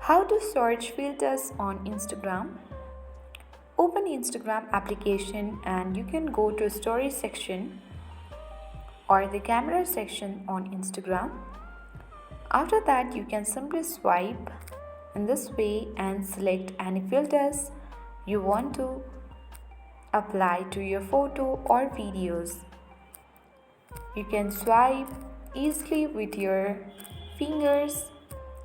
How to search filters on Instagram? Open Instagram application and you can go to story section or the camera section on Instagram. After that, you can simply swipe in this way and select any filters you want to apply to your photo or videos. You can swipe easily with your fingers,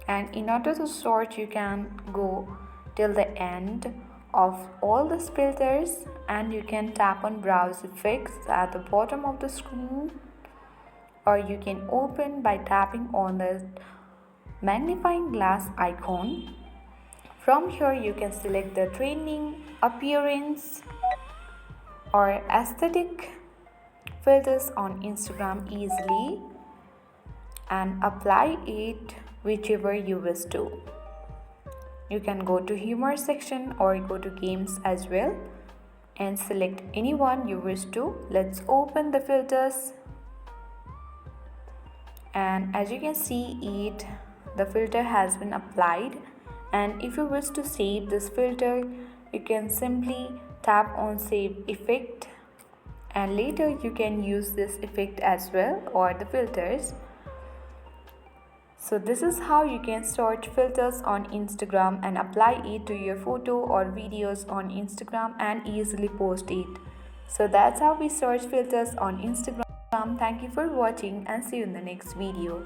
and in order to sort you can go till the end of all the filters and you can tap on browse effects at the bottom of the screen, or you can open by tapping on the magnifying glass icon. From here you can select the trending, appearance or aesthetic filters on Instagram easily and apply it whichever you wish to. You can go to humor section or go to games as well and select any one you wish to. Let's open the filters, and as you can see the filter has been applied. And if you wish to save this filter, you can simply tap on save effect, and later you can use this effect as well or the filters. So this is how you can search filters on Instagram and apply it to your photo or videos on Instagram and easily post it. So that's how we search filters on Instagram. Thank you for watching and see you in the next video.